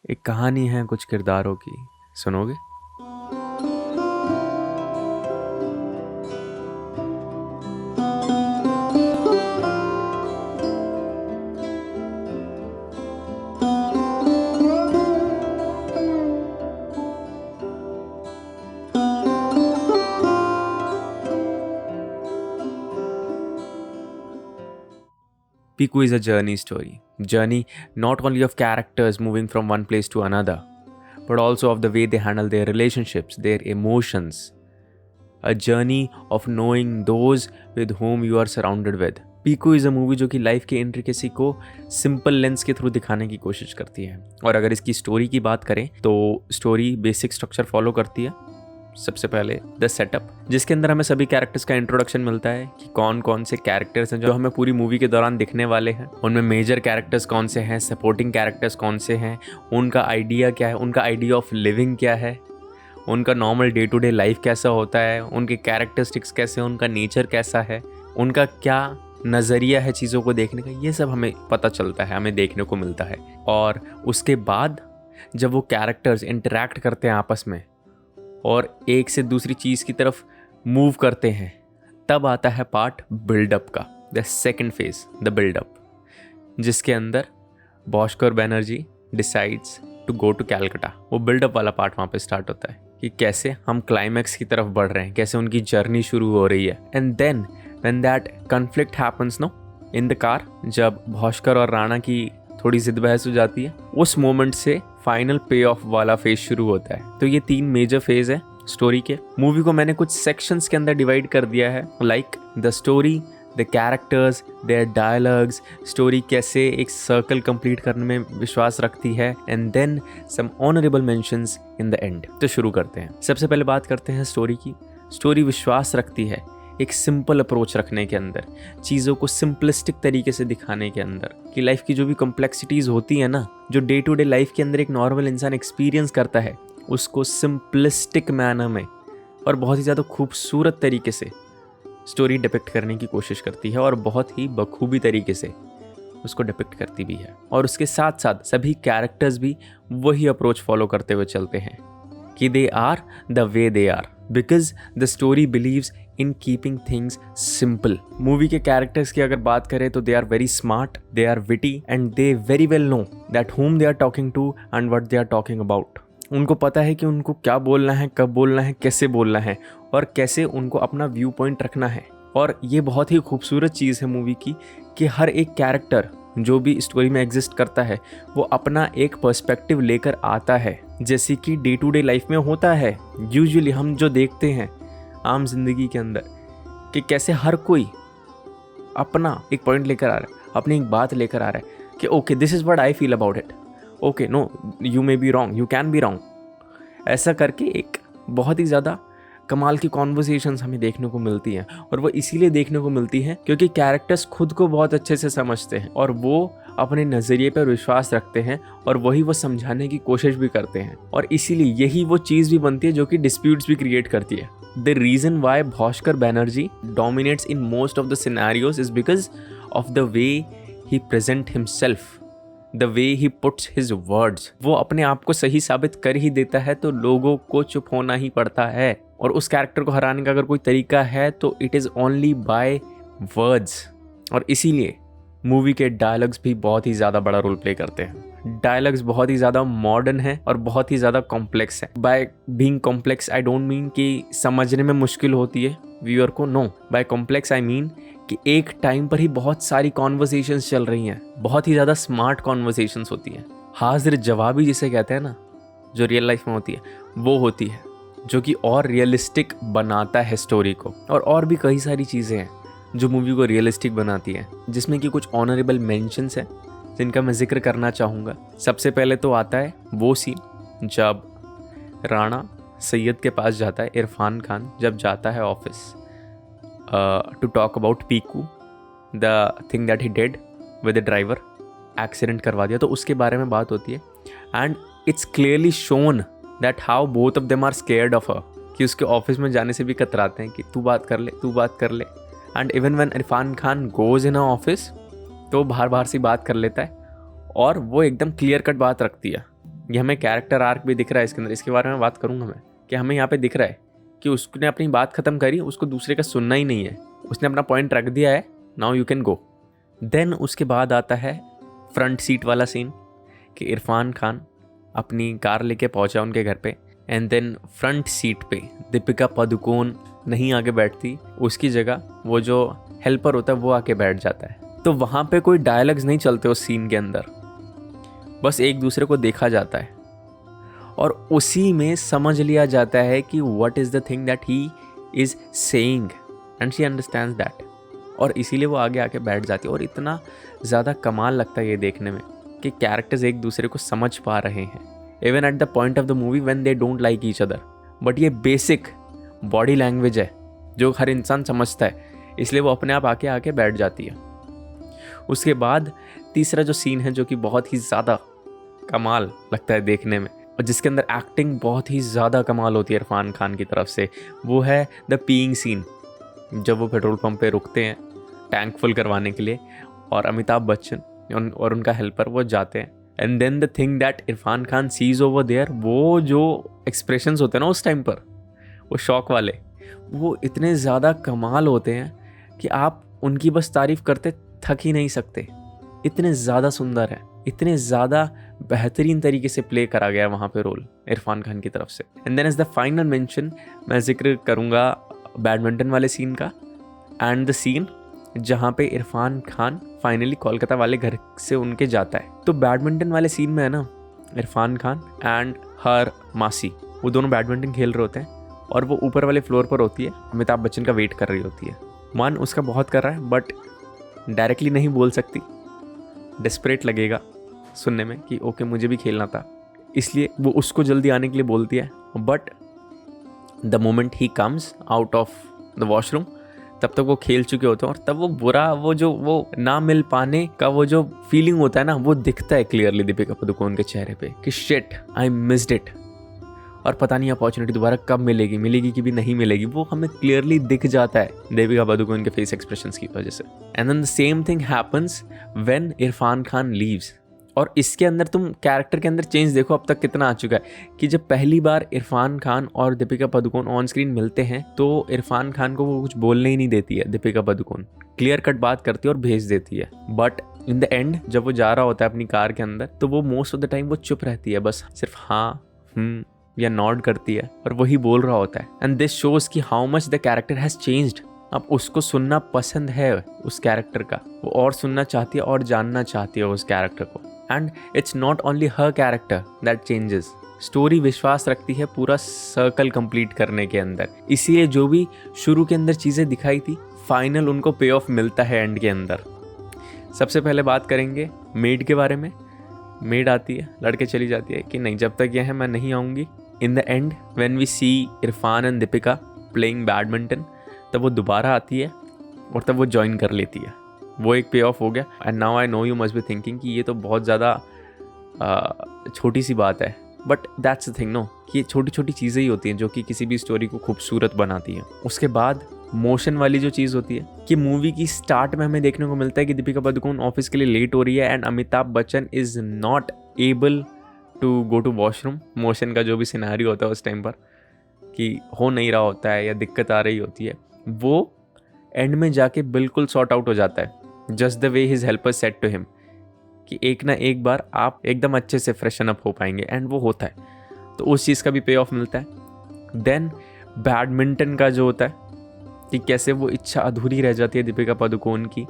एक कहानी है कुछ किरदारों की, सुनोगे? Piku is a journey story. Journey not only of characters moving from one place to another, but also of the way they handle their relationships, their emotions. A journey of knowing those with whom you are surrounded with. Piku is a movie जो कि life के intricacy को simple lens के through दिखाने की कोशिश करती है। और अगर इसकी स्टोरी की बात करें तो स्टोरी बेसिक स्ट्रक्चर फॉलो करती है। सबसे पहले द सेटअप, जिसके अंदर हमें सभी कैरेक्टर्स का इंट्रोडक्शन मिलता है कि कौन कौन से कैरेक्टर्स हैं जो हमें पूरी मूवी के दौरान दिखने वाले हैं, उनमें मेजर कैरेक्टर्स कौन से हैं, सपोर्टिंग कैरेक्टर्स कौन से हैं, उनका आइडिया क्या है, उनका आइडिया ऑफ लिविंग क्या है, उनका normal day to day life कैसा होता है, उनके कैरेक्टरिस्टिक्स कैसे, उनका नेचर कैसा है, उनका क्या नज़रिया है चीज़ों को देखने का। ये सब हमें पता चलता है, हमें देखने को मिलता है। और उसके बाद जब वो कैरेक्टर्स इंटरेक्ट करते हैं आपस में और एक से दूसरी चीज़ की तरफ मूव करते हैं, तब आता है पार्ट बिल्डअप का, the second phase, the buildup, जिसके अंदर Bhaskar Banerjee decides to go to Calcutta. वो बिल्डअप वाला पार्ट वहाँ पे स्टार्ट होता है कि कैसे हम क्लाइमैक्स की तरफ बढ़ रहे हैं, कैसे उनकी जर्नी शुरू हो रही है। And then when that conflict happens know in the car, जब भास्कर और राणा की थोड़ी जिद बहस हो जाती है, उस मोमेंट से फाइनल पे ऑफ वाला फेज शुरू होता है। तो ये 3 मेजर फेज है स्टोरी के। मूवी को मैंने कुछ सेक्शंस के अंदर डिवाइड कर दिया है, like the story, the characters, their dialogues, story कैसे एक सर्कल कंप्लीट करने में विश्वास रखती है, and then some honourable mentions in the end. तो शुरू करते हैं। सबसे पहले बात करते हैं स्टोरी की। स्टोरी विश्वास रखती है एक सिंपल अप्रोच रखने के अंदर, चीज़ों को सिंपलिस्टिक तरीके से दिखाने के अंदर, कि लाइफ की जो भी कॉम्प्लेक्सिटीज़ होती है ना, जो डे टू डे लाइफ के अंदर एक नॉर्मल इंसान एक्सपीरियंस करता है, उसको सिंपलिस्टिक मैनर में और बहुत ही ज़्यादा खूबसूरत तरीके से स्टोरी डिपिक्ट करने की कोशिश करती है और बहुत ही बखूबी तरीके से उसको डिपिक्ट करती भी है। और उसके साथ साथ सभी कैरेक्टर्स भी वही अप्रोच फॉलो करते हुए चलते हैं कि they are the way they are because the story believes in keeping things simple. Movie के कैरेक्टर्स की अगर बात करें तो they are very smart, they are witty and they very well know that whom they are talking to and what they are talking about. उनको पता है कि उनको क्या बोलना है, कब बोलना है, कैसे बोलना है और कैसे उनको अपना व्यू पॉइंट रखना है। और ये बहुत ही खूबसूरत चीज़ है मूवी की कि हर एक कैरेक्टर जो भी स्टोरी में एग्जिस्ट करता है वो अपना एक पर्सपेक्टिव लेकर आता है, जैसे कि डे टू डे लाइफ में होता है। यूजुअली हम जो देखते हैं आम जिंदगी के अंदर कि कैसे हर कोई अपना एक पॉइंट लेकर आ रहा है, अपनी एक बात लेकर आ रहा है कि okay this is what I feel about it, okay no you may be wrong, you can be wrong. ऐसा करके एक बहुत ही ज़्यादा कमाल की कॉन्वर्सेशंस हमें देखने को मिलती हैं। और वो इसीलिए देखने को मिलती हैं क्योंकि कैरेक्टर्स खुद को बहुत अच्छे से समझते हैं और वो अपने नज़रिए पर विश्वास रखते हैं और वही वो समझाने की कोशिश भी करते हैं। और इसीलिए यही वो चीज़ भी बनती है जो कि डिस्प्यूट्स भी क्रिएट करती है। The reason why Bhaskar Banerjee dominates in most of the scenarios is because of the way he present himself, the way he puts his words. वो अपने आप को सही साबित कर ही देता है तो लोगों को चुप होना ही पड़ता है। और उस कैरेक्टर को हराने का अगर कोई तरीका है तो it is only by words. और इसीलिए मूवी के डायलॉग्स भी बहुत ही ज़्यादा बड़ा रोल प्ले करते हैं। डायलॉग्स बहुत ही ज़्यादा मॉडर्न है और बहुत ही ज़्यादा कॉम्प्लेक्स है। By being complex I don't mean कि समझने में मुश्किल होती है व्यूअर को, no, by complex I mean कि एक टाइम पर ही बहुत सारी कॉन्वर्सेशंस चल रही हैं, बहुत ही ज़्यादा स्मार्ट कॉन्वर्सेशंस होती हैं। हाजिर जवाबी जिसे कहते हैं ना, जो रियल लाइफ में होती है वो होती है, जो कि और रियलिस्टिक बनाता है स्टोरी को। और भी कई सारी चीज़ें हैं जो मूवी को रियलिस्टिक बनाती हैं, जिसमें कि कुछ ऑनरेबल मेंशंस हैं जिनका मैं जिक्र करना चाहूँगा। सबसे पहले तो आता है वो सीन जब राणा सैयद के पास जाता है, इरफान खान जब जाता है office to talk about Piku, the thing that he did with the driver, accident करवा दिया, तो उसके बारे में बात होती है। And it's clearly shown that how both of them are scared of her, कि उसके ऑफिस में जाने से भी कतराते हैं कि तू बात कर ले, तू बात कर ले। And even when Irrfan Khan goes in office तो बाहर बाहर से बात कर लेता है और वो एकदम क्लियर कट बात रखती है ये हमें कैरेक्टर आर्क भी दिख रहा है इसके अंदर, इसके बारे में बात करूँगा मैं, कि हमें यहाँ पे दिख रहा है कि उसने अपनी बात ख़त्म करी, उसको दूसरे का सुनना ही नहीं है, उसने अपना पॉइंट रख दिया है, now you can go. Then उसके बाद आता है फ्रंट सीट वाला सीन कि इरफान खान अपनी कार लेके पहुंचा उनके घर पे, एंड देन फ्रंट सीट पे दीपिका पादुकोण नहीं आके बैठती, उसकी जगह वो जो हेल्पर होता है वो आके बैठ जाता है। तो वहाँ पे कोई डायलॉग्स नहीं चलते उस सीन के अंदर, बस एक दूसरे को देखा जाता है और उसी में समझ लिया जाता है कि what is the thing that he is saying and she understands that, और इसीलिए वो आगे आके बैठ जाती है। और इतना ज़्यादा कमाल लगता है ये देखने में कि कैरेक्टर्स एक दूसरे को समझ पा रहे हैं, even at the point of the movie when they don't like each other. But ये बेसिक बॉडी लैंग्वेज है जो हर इंसान समझता है, इसलिए वो अपने आप आके बैठ जाती है। उसके बाद तीसरा जो सीन है जो कि बहुत ही ज़्यादा कमाल लगता है देखने में और जिसके अंदर एक्टिंग बहुत ही ज़्यादा कमाल होती है इरफान खान की तरफ से, वो है द पीइंग सीन। जब वो पेट्रोल पंप पे रुकते हैं टैंक फुल करवाने के लिए और अमिताभ बच्चन और उनका हेल्पर वो जाते हैं, and then the thing that Irrfan Khan sees over there, वो जो एक्सप्रेशंस होते हैं ना उस टाइम पर, वो शॉक वाले, वो इतने ज़्यादा कमाल होते हैं कि आप उनकी बस तारीफ़ करते थक ही नहीं सकते। इतने ज़्यादा सुंदर है, इतने ज़्यादा बेहतरीन तरीके से प्ले करा गया वहाँ पे रोल इरफान खान की तरफ से। And then is the final mention, मैं जिक्र करूँगा बैडमिंटन वाले सीन का, एंड द सीन जहाँ पे इरफान खान फाइनली कोलकाता वाले घर से उनके जाता है। तो बैडमिंटन वाले सीन में है ना, इरफान खान एंड हर मासी वो दोनों बैडमिंटन खेल रहे होते हैं और वो ऊपर वाले फ्लोर पर होती है, अमिताभ बच्चन का वेट कर रही होती है। मन उसका बहुत कर रहा है बट डायरेक्टली नहीं बोल सकती, डेस्परेट लगेगा सुनने में कि ओके मुझे भी खेलना था, इसलिए वो उसको जल्दी आने के लिए बोलती है। But the moment he comes out of the washroom, तब तक वो खेल चुके होते हैं और तब वो बुरा, वो ना मिल पाने का वो जो फीलिंग होता है ना, वो दिखता है क्लियरली दीपिका पादुकोण के चेहरे पे कि शिट आई मिस्ड इट, और पता नहीं अपॉर्चुनिटी दोबारा कब मिलेगी कि भी नहीं मिलेगी, वो हमें क्लियरली दिख जाता है दीपिका पादुकोण के फेस एक्सप्रेशंस की वजह से। And then the same thing happens when Irrfan Khan leaves. और इसके अंदर तुम कैरेक्टर के अंदर चेंज देखो अब तक कितना आ चुका है कि जब पहली बार इरफान खान और दीपिका पादुकोण ऑन स्क्रीन मिलते हैं तो इरफान खान को वो कुछ बोलने ही नहीं देती है दीपिका पादुकोण, क्लियर कट बात करती है और भेज देती है। बट इन द एंड जब वो जा रहा होता है अपनी कार के अंदर तो वो मोस्ट ऑफ द टाइम वो चुप रहती है, बस सिर्फ हाँ या नॉड करती है और वही बोल रहा होता है। एंड दिस शोज कि how much the character has changed. अब उसको सुनना पसंद है उस कैरेक्टर का, वो और सुनना चाहती है और जानना चाहती है उस कैरेक्टर को। And it's not only her character that changes, story विश्वास रखती है पूरा सर्कल कंप्लीट करने के अंदर, इसीलिए जो भी शुरू के अंदर चीज़ें दिखाई थी फाइनल उनको पे ऑफ मिलता है एंड के अंदर। सबसे पहले बात करेंगे मेड के बारे में। मेड आती है, लड़के चली जाती है कि नहीं जब तक यह है मैं नहीं आऊँगी। In the end when we see Irrfan and Deepika playing badminton, तब वो दोबारा आती है और तब वो ज्वाइन कर लेती है। वो एक पे ऑफ हो गया। And now I know you must be thinking कि ये तो बहुत ज़्यादा छोटी सी बात है, but that's the thing know, कि छोटी छोटी चीज़ें ही होती हैं जो कि किसी भी स्टोरी को खूबसूरत बनाती हैं। उसके बाद मोशन वाली जो चीज़ होती है कि मूवी की स्टार्ट में हमें देखने को मिलता है कि दीपिका पादुकोण ऑफिस के लिए लेट हो रही है and Amitabh Bachchan is not able to go to washroom. Motion का जो भी सिनेरियो होता है उस टाइम पर कि हो नहीं रहा होता है या दिक्कत आ रही होती है, वो एंड में जाके बिल्कुल सॉर्ट आउट हो जाता है, just the way his helper said to him कि एक ना एक बार आप एकदम अच्छे से फ्रेशन अप हो पाएंगे, एंड वो होता है। तो उस चीज़ का भी पे ऑफ मिलता है। देन बैडमिंटन का जो होता है कि कैसे वो इच्छा अधूरी रह जाती है दीपिका पादुकोण की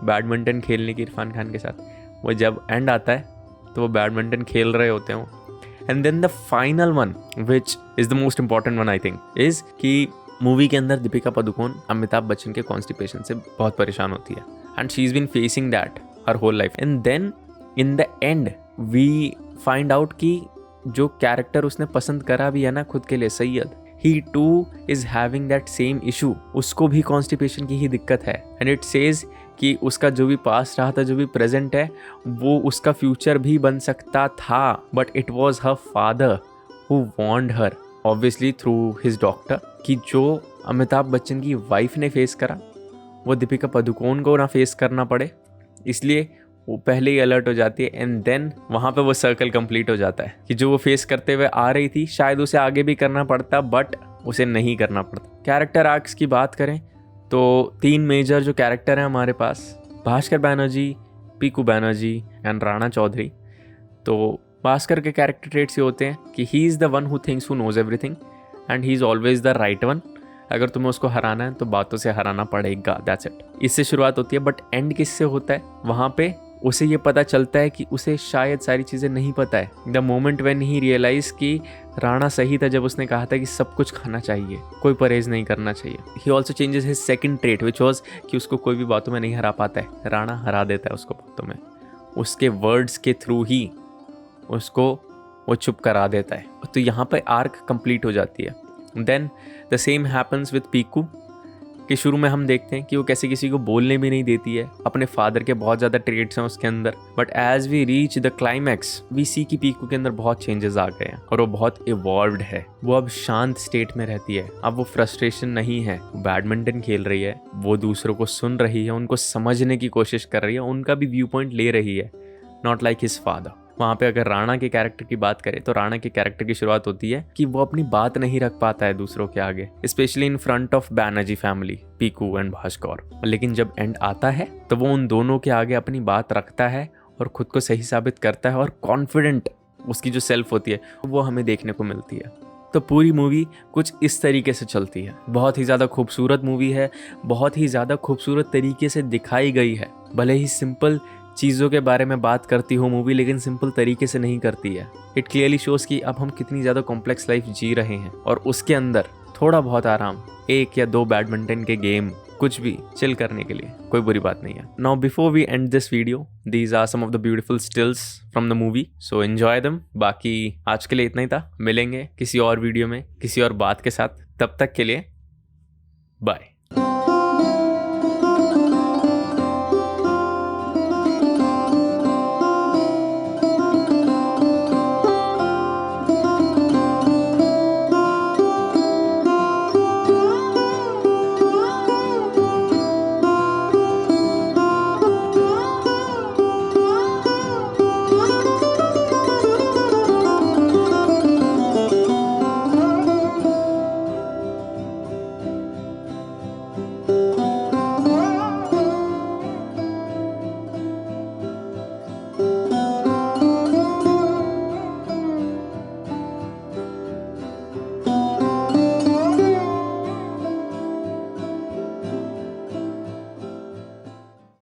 बैडमिंटन खेलने की इरफान खान के साथ, वो जब एंड आता है तो वो बैडमिंटन खेल रहे होते हैं वो। And then the final one which is the most important one I think is कि मूवी के अंदर दीपिका पादुकोण अमिताभ बच्चन के कॉन्स्टिपेशन से बहुत परेशान होती है and she is been facing that her whole life. And then in the end we find out कि जो कैरेक्टर उसने पसंद करा भी है ना खुद के लिए, Syed, he too is having that same issue, उसको भी कॉन्स्टिपेशन की ही दिक्कत है। एंड इट सेज कि उसका जो भी पास्ट रहा था, जो भी प्रेजेंट है, वो उसका फ्यूचर भी बन सकता था, but it was her father who wanted her obviously through his doctor कि जो अमिताभ बच्चन की वाइफ ने फेस करा वो दीपिका पादुकोण को ना फेस करना पड़े, इसलिए वो पहले ही अलर्ट हो जाती है एंड देन वहाँ पे वो सर्कल कंप्लीट हो जाता है कि जो वो फेस करते हुए आ रही थी शायद उसे आगे भी करना पड़ता बट उसे नहीं करना पड़ता। कैरेक्टर आर्क्स की बात करें तो 3 मेजर जो कैरेक्टर हैं हमारे पास, भास्कर बैनर्जी, पीकू बैनर्जी एंड राणा चौधरी। तो भास्कर के कैरेक्टर ट्रेट्स ये होते हैं कि he is the one who thinks who knows everything and he is always the right one. अगर तुम्हें उसको हराना है तो बातों से हराना पड़ेगा, दैट्स इट। इससे शुरुआत होती है बट एंड किससे होता है, वहाँ पे उसे ये पता चलता है कि उसे शायद सारी चीज़ें नहीं पता है। The moment when he realise कि राणा सही था जब उसने कहा था कि सब कुछ खाना चाहिए, कोई परहेज नहीं करना चाहिए। He also changes his second trait which was कि उसको कोई भी बातों में नहीं हरा पाता है, राणा हरा देता है उसको बातों में, उसके वर्ड्स के थ्रू ही उसको वो चुप करा देता है। तो यहाँ पर आर्क कंप्लीट हो जाती है। Then the same happens with Piku कि शुरू में हम देखते हैं कि वो कैसे किसी को बोलने भी नहीं देती है, अपने फादर के बहुत ज़्यादा ट्रेट्स हैं उसके अंदर। But as we reach the climax we see कि पीकू के अंदर बहुत चेंजेस आ गए हैं और वो बहुत इवॉल्व्ड है। वो अब शांत स्टेट में रहती है, अब वो फ्रस्ट्रेशन नहीं है, वो बैडमिंटन खेल रही है, वो दूसरों को सुन रही है, उनको समझने की कोशिश कर रही है, उनका भी व्यू पॉइंट ले रही है, नॉट लाइक हिज फादर। वहाँ पे अगर राणा के कैरेक्टर की बात करें तो राणा के कैरेक्टर की शुरुआत होती है कि वो अपनी बात नहीं रख पाता है दूसरों के आगे, specially in front of Banerjee family, Piku and Bhaskar. लेकिन जब एंड आता है तो वो उन दोनों के आगे अपनी बात रखता है और खुद को सही साबित करता है और कॉन्फिडेंट उसकी जो सेल्फ होती है वो हमें देखने को मिलती है। तो पूरी मूवी कुछ इस तरीके से चलती है। बहुत ही ज़्यादा खूबसूरत मूवी है, बहुत ही ज़्यादा खूबसूरत तरीके से दिखाई गई है। भले ही सिंपल चीज़ों के बारे में बात करती हो मूवी, लेकिन सिंपल तरीके से नहीं करती है। इट क्लियरली शोज़ कि अब हम कितनी ज़्यादा कॉम्प्लेक्स लाइफ जी रहे हैं और उसके अंदर थोड़ा बहुत आराम, 1 या 2 बैडमिंटन के गेम, कुछ भी चिल करने के लिए कोई बुरी बात नहीं है। Now before we end this video, these are some of the beautiful stills from the movie, so enjoy them. बाकी आज के लिए इतना ही था, मिलेंगे किसी और वीडियो में किसी और बात के साथ, तब तक के लिए बाय।